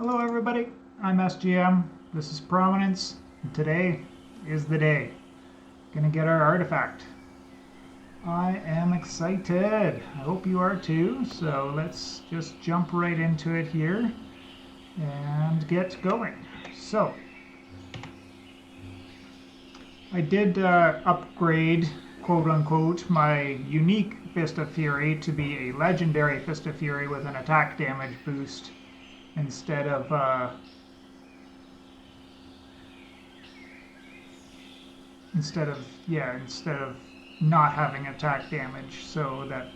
Hello everybody, I'm SGM, this is Prominence, and today is the day. Gonna get our artifact. I am excited, I hope you are too, so let's just jump right into it here and get going. So, I did upgrade, quote unquote, my unique Fist of Fury to be a legendary Fist of Fury with an attack damage boost instead of not having attack damage, so that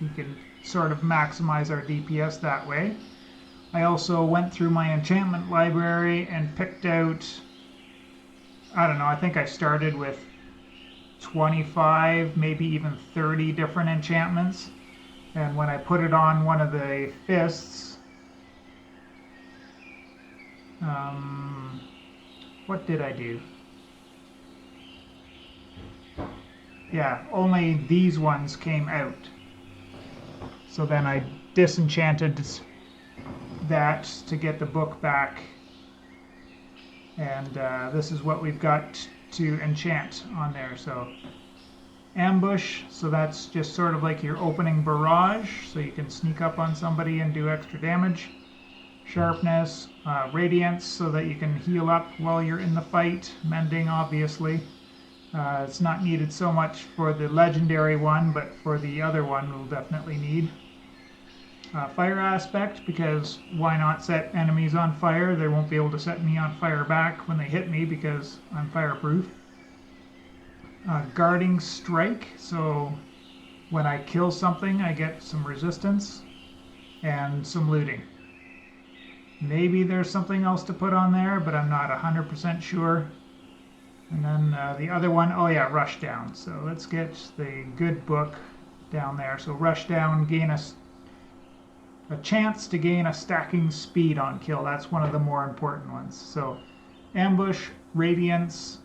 we can sort of maximize our DPS that way. I also went through my enchantment library and picked out, I don't know, I think I started with 25, maybe even 30 different enchantments, and when I put it on one of the fists, what did I do? Yeah, only these ones came out. So then I disenchanted that to get the book back. And this is what we've got to enchant on there. So ambush, so that's just sort of like your opening barrage, so you can sneak up on somebody and do extra damage. Sharpness, radiance, so that you can heal up while you're in the fight. Mending, obviously. It's not needed so much for the legendary one, but for the other one we'll definitely need. Fire aspect, because why not set enemies on fire? They won't be able to set me on fire back when they hit me because I'm fireproof. Guarding strike, so when I kill something I get some resistance and some looting. Maybe there's something else to put on there, but I'm not 100% sure. And then the other one, oh yeah, rush down. So let's get the good book down there. So rush down, gain a chance to gain a stacking speed on kill. That's one of the more important ones. So ambush, radiance,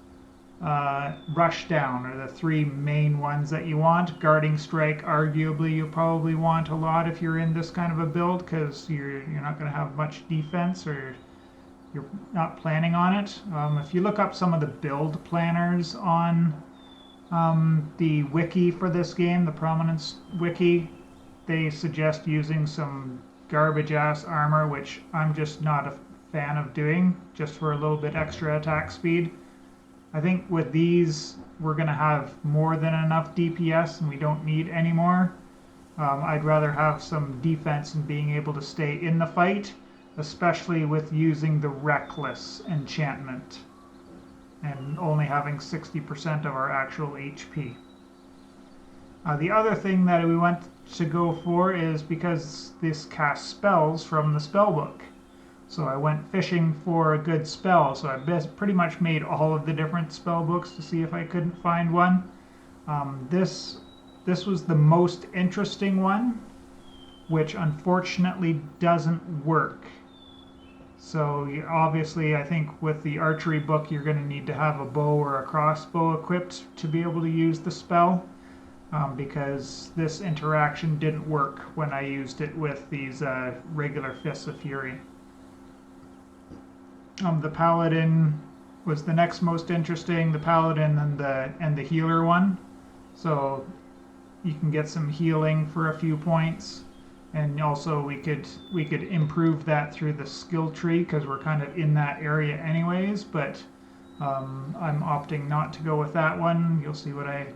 rush down are the three main ones that you want. Guarding strike, arguably you probably want a lot if you're in this kind of a build, because you're not going to have much defense, or you're not planning on it. If you look up some of the build planners on the wiki for this game, the Prominence wiki, they suggest using some garbage ass armor, which I'm just not a fan of doing, just for a little bit extra attack speed. I think with these we're going to have more than enough DPS and we don't need any more. I'd rather have some defense and being able to stay in the fight, especially with using the Reckless enchantment and only having 60% of our actual HP. The other thing that we want to go for is, because this casts spells from the spellbook. So I went fishing for a good spell, so I pretty much made all of the different spell books to see if I couldn't find one. This was the most interesting one, which unfortunately doesn't work. So obviously I think with the archery book you're going to need to have a bow or a crossbow equipped to be able to use the spell, because this interaction didn't work when I used it with these regular Fists of Fury. The Paladin was the next most interesting, the Paladin and the healer one. So you can get some healing for a few points, and also we could improve that through the skill tree, because we're kind of in that area anyways, but I'm opting not to go with that one. You'll see what I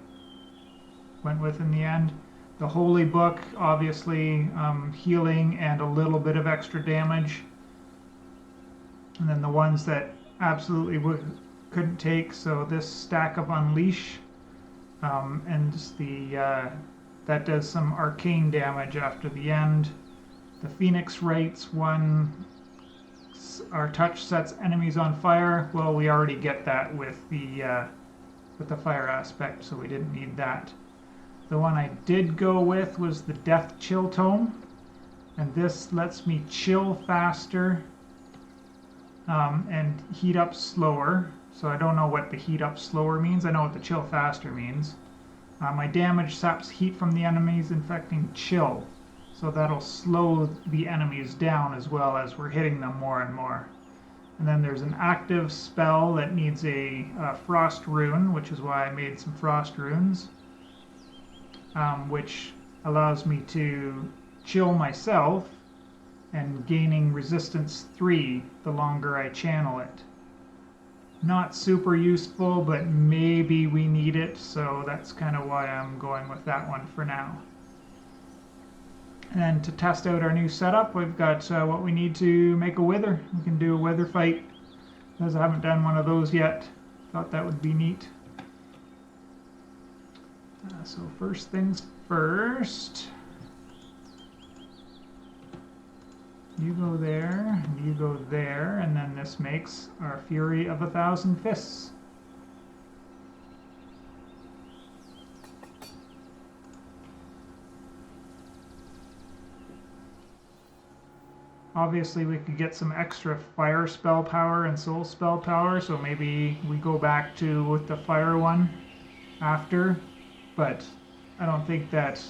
went with in the end. The Holy Book, obviously, healing and a little bit of extra damage. And then the ones that absolutely couldn't take, so this stack of Unleash, and that does some arcane damage after the end. The Phoenix Rites one, our touch sets enemies on fire. Well, we already get that with the fire aspect, so we didn't need that. The one I did go with was the Death Chill Tome, and this lets me chill faster and heat up slower. So I don't know what the heat up slower means. I know what the chill faster means. My damage saps heat from the enemies, infecting chill. So that'll slow the enemies down as well as we're hitting them more and more. And then there's an active spell that needs a frost rune, which is why I made some frost runes, which allows me to chill myself and gaining resistance 3 the longer I channel it. Not super useful, but maybe we need it, so that's kind of why I'm going with that one for now. And to test out our new setup, we've got what we need to make a wither. We can do a wither fight, because I haven't done one of those yet. Thought that would be neat. So first things first. You go there, and you go there, and then this makes our Fury of 1,000 Fists. Obviously we could get some extra fire spell power and soul spell power, so maybe we go back to with the fire one after, but I don't think that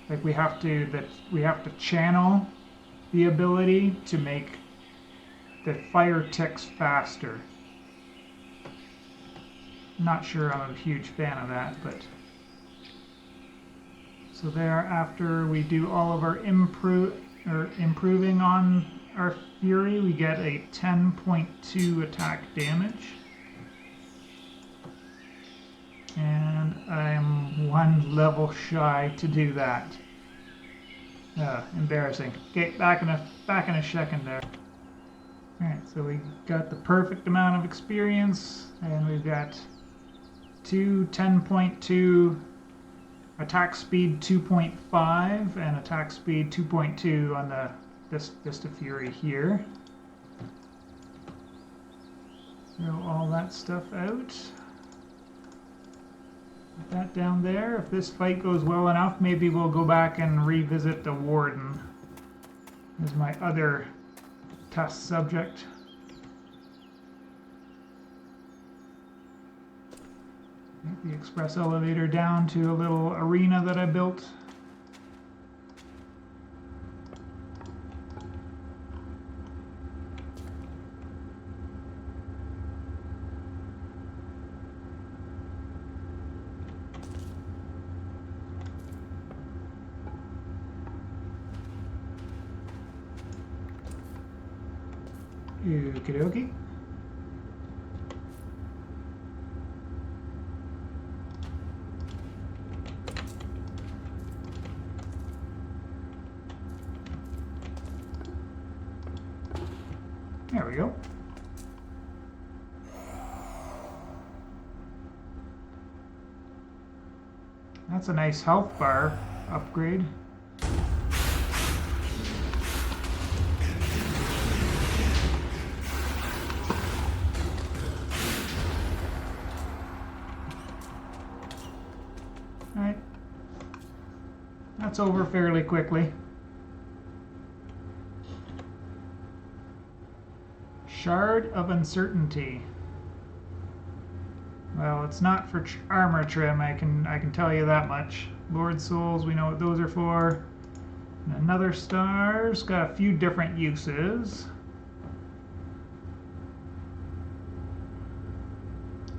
like we have to channel the ability to make the fire ticks faster. Not sure I'm a huge fan of that, but so there, after we do all of our improving on our Fury, we get a 10.2 attack damage. And I'm 1 level shy to do that. Embarrassing. Okay, back in a second there. Alright, so we got the perfect amount of experience, and we've got 10.2 attack speed 2.5 and attack speed 2.2 on the Vista Fury here. Throw all that stuff out. Put that down there. If this fight goes well enough, maybe we'll go back and revisit the Warden as my other test subject. Take the express elevator down to a little arena that I built. Okie dokie. There we go. That's a nice health bar upgrade. Alright. That's over fairly quickly. Shard of Uncertainty. Well, it's not for armor trim, I can tell you that much. Lord Souls, we know what those are for. And another star's got a few different uses.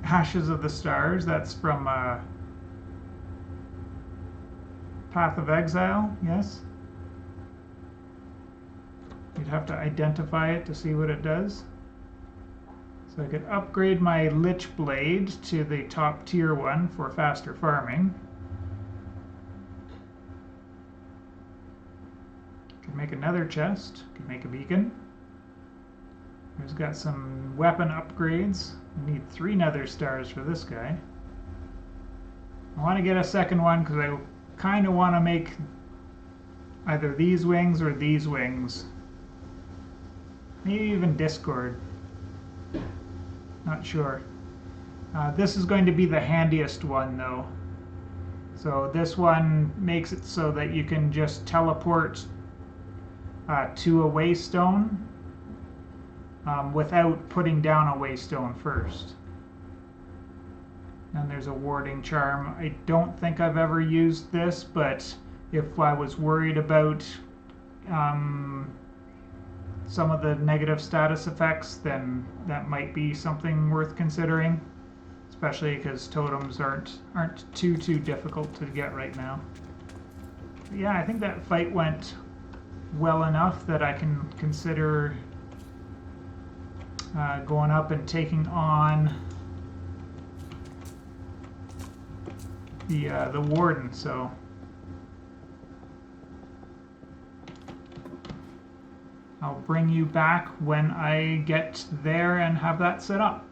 Ashes of the Stars, that's from Path of Exile, yes? You'd have to identify it to see what it does. So I could upgrade my Lich Blade to the top tier one for faster farming. Could make another chest, could make a beacon. There's got some weapon upgrades. I need 3 nether stars for this guy. I want to get a second one because I kind of want to make either these wings or these wings. Maybe even Discord. Not sure. This is going to be the handiest one though. So this one makes it so that you can just teleport to a waystone without putting down a waystone first. And there's a warding charm. I don't think I've ever used this, but if I was worried about some of the negative status effects, then that might be something worth considering, especially because totems aren't too difficult to get right now. But yeah, I think that fight went well enough that I can consider going up and taking on the Warden. So I'll bring you back when I get there and have that set up.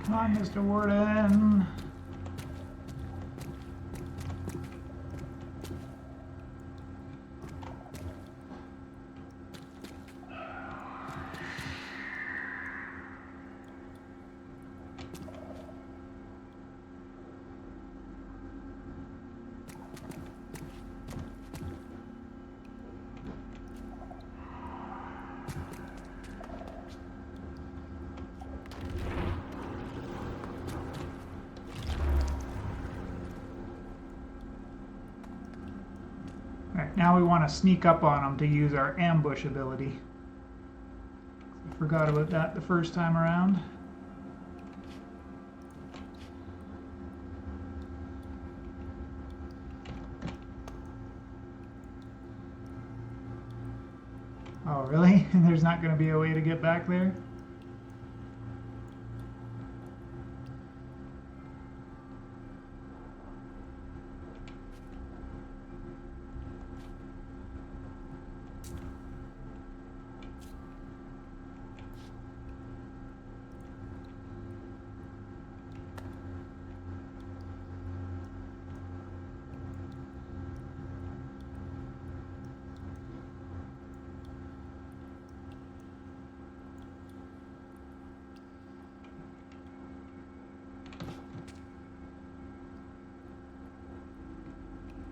Come on, Mr. Warden. Now we want to sneak up on them to use our ambush ability. I forgot about that the first time around. Oh, really? There's not going to be a way to get back there?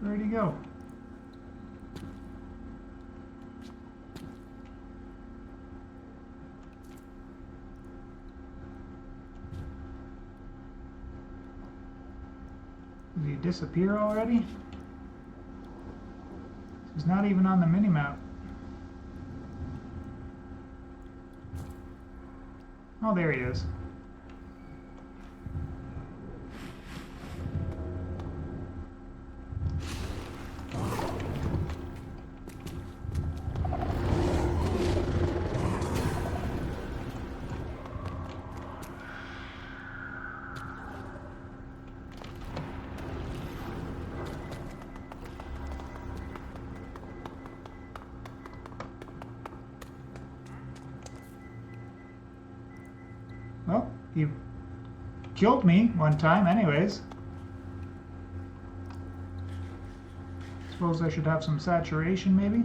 Where'd he go? Did he disappear already? He's not even on the minimap. Oh, there he is. Well, he killed me one time anyways. Suppose I should have some saturation maybe?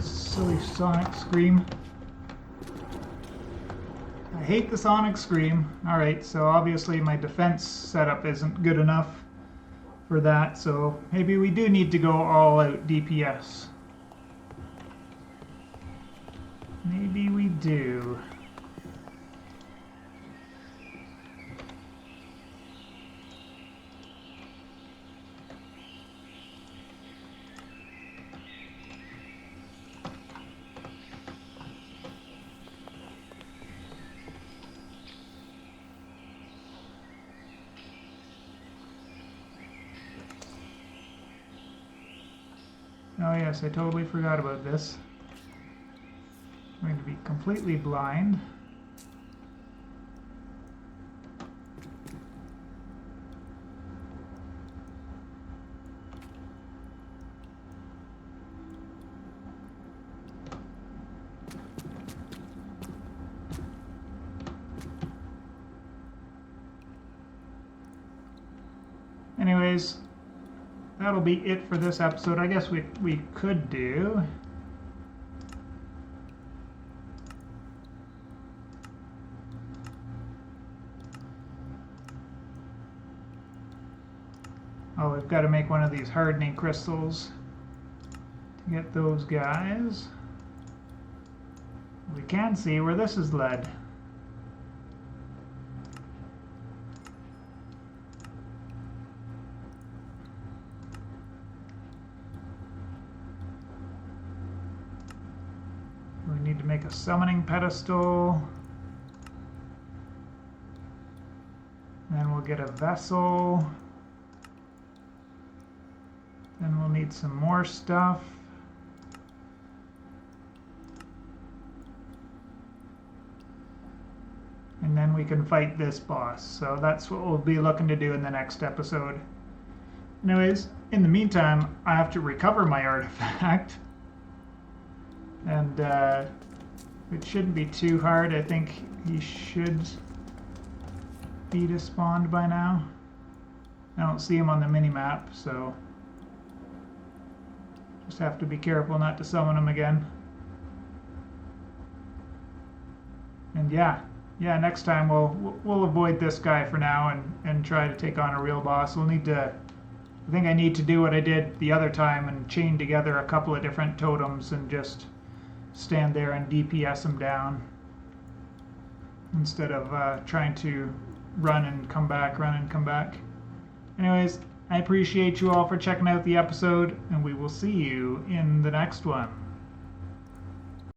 Silly sonic scream. I hate the sonic scream. Alright, so obviously my defense setup isn't good enough for that, so maybe we do need to go all out DPS. Maybe we do. Oh yes, I totally forgot about this. I'm going to be completely blind. anyways, that'll be it for this episode. I guess we could do... Oh, we've got to make one of these hardening crystals to get those guys. We can see where this is led. We need to make a summoning pedestal. Then we'll get a vessel. Then we'll need some more stuff. And then we can fight this boss. So that's what we'll be looking to do in the next episode. Anyways, in the meantime, I have to recover my artifact. And it shouldn't be too hard. I think he should be despawned by now. I don't see him on the mini-map, so just have to be careful not to summon him again. And yeah, next time we'll avoid this guy for now and try to take on a real boss. We'll need to... I think I need to do what I did the other time and chain together a couple of different totems and just stand there and DPS them down instead of trying to run and come back. Anyways, I appreciate you all for checking out the episode, and we will see you in the next one.